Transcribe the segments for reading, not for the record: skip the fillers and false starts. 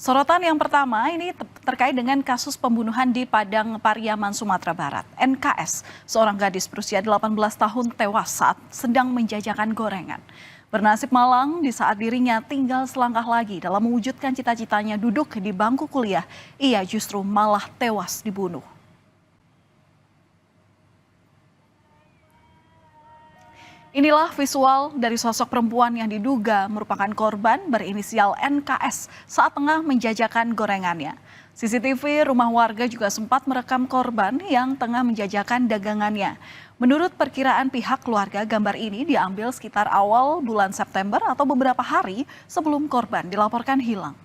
Sorotan yang pertama ini terkait dengan kasus pembunuhan di Padang Pariaman, Sumatera Barat. NKS, seorang gadis berusia 18 tahun tewas saat sedang menjajakan gorengan. Bernasib malang di saat dirinya tinggal selangkah lagi dalam mewujudkan cita-citanya duduk di bangku kuliah, ia justru malah tewas dibunuh. Inilah visual dari sosok perempuan yang diduga merupakan korban berinisial NKS saat tengah menjajakan gorengannya. CCTV rumah warga juga sempat merekam korban yang tengah menjajakan dagangannya. Menurut perkiraan pihak keluarga, gambar ini diambil sekitar awal bulan September atau beberapa hari sebelum korban dilaporkan hilang.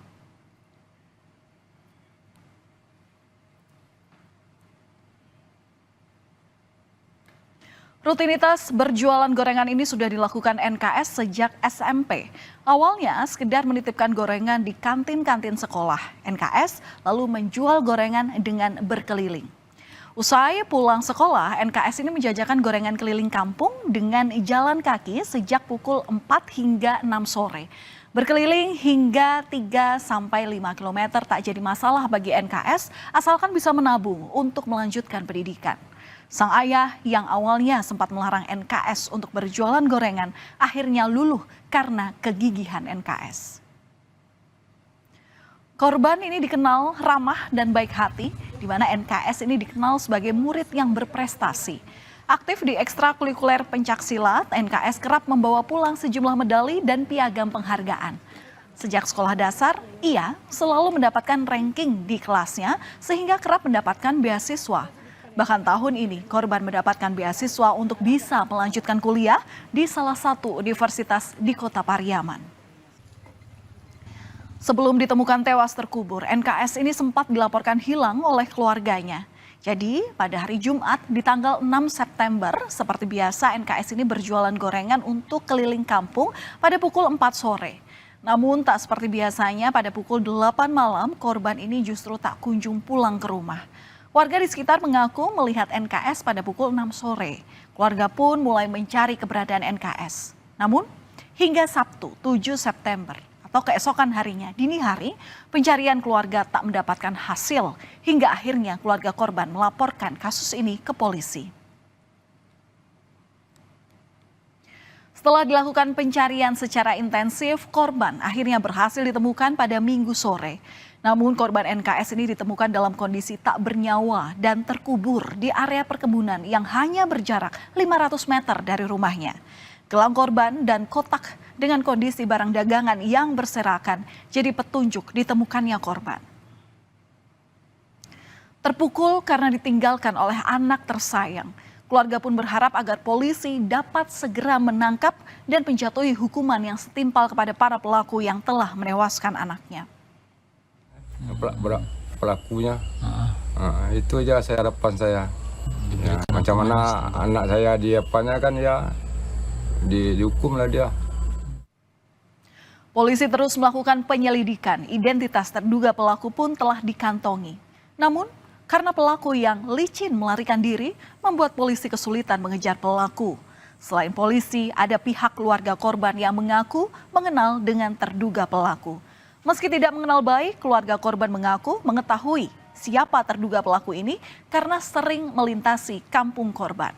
Rutinitas berjualan gorengan ini sudah dilakukan NKS sejak SMP. Awalnya sekedar menitipkan gorengan di kantin-kantin sekolah. NKS lalu menjual gorengan dengan berkeliling. Usai pulang sekolah, NKS ini menjajakan gorengan keliling kampung dengan jalan kaki sejak pukul 4 hingga 6 sore. Berkeliling hingga 3 sampai 5 km tak jadi masalah bagi NKS asalkan bisa menabung untuk melanjutkan pendidikan. Sang ayah yang awalnya sempat melarang NKS untuk berjualan gorengan akhirnya luluh karena kegigihan NKS. Korban ini dikenal ramah dan baik hati, di mana NKS ini dikenal sebagai murid yang berprestasi. Aktif di ekstrakurikuler pencaksilat, NKS kerap membawa pulang sejumlah medali dan piagam penghargaan. Sejak sekolah dasar, ia selalu mendapatkan ranking di kelasnya sehingga kerap mendapatkan beasiswa. Bahkan tahun ini korban mendapatkan beasiswa untuk bisa melanjutkan kuliah di salah satu universitas di Kota Pariaman. Sebelum ditemukan tewas terkubur, NKS ini sempat dilaporkan hilang oleh keluarganya. Jadi pada hari Jumat di tanggal 6 September, seperti biasa NKS ini berjualan gorengan untuk keliling kampung pada pukul 4 sore. Namun tak seperti biasanya pada pukul 8 malam korban ini justru tak kunjung pulang ke rumah. Warga di sekitar mengaku melihat NKS pada pukul 6 sore. Keluarga pun mulai mencari keberadaan NKS. Namun hingga Sabtu 7 September atau keesokan harinya dini hari, pencarian keluarga tak mendapatkan hasil hingga akhirnya keluarga korban melaporkan kasus ini ke polisi. Setelah dilakukan pencarian secara intensif, korban akhirnya berhasil ditemukan pada Minggu sore. Namun korban NKS ini ditemukan dalam kondisi tak bernyawa dan terkubur di area perkebunan yang hanya berjarak 500 meter dari rumahnya. Gelang korban dan kotak dengan kondisi barang dagangan yang berserakan jadi petunjuk ditemukannya korban. Terpukul karena ditinggalkan oleh anak tersayang, keluarga pun berharap agar polisi dapat segera menangkap dan menjatuhi hukuman yang setimpal kepada para pelaku yang telah menewaskan anaknya. Pelakunya itu aja harapan saya ya, macam mana anak saya diapannya kan ya dihukum lah dia. Polisi terus melakukan penyelidikan, identitas terduga pelaku pun telah dikantongi. Namun karena pelaku yang licin melarikan diri membuat polisi kesulitan mengejar pelaku. Selain polisi, ada pihak keluarga korban yang mengaku mengenal dengan terduga pelaku. Meski tidak mengenal baik, keluarga korban mengaku mengetahui siapa terduga pelaku ini karena sering melintasi kampung korban.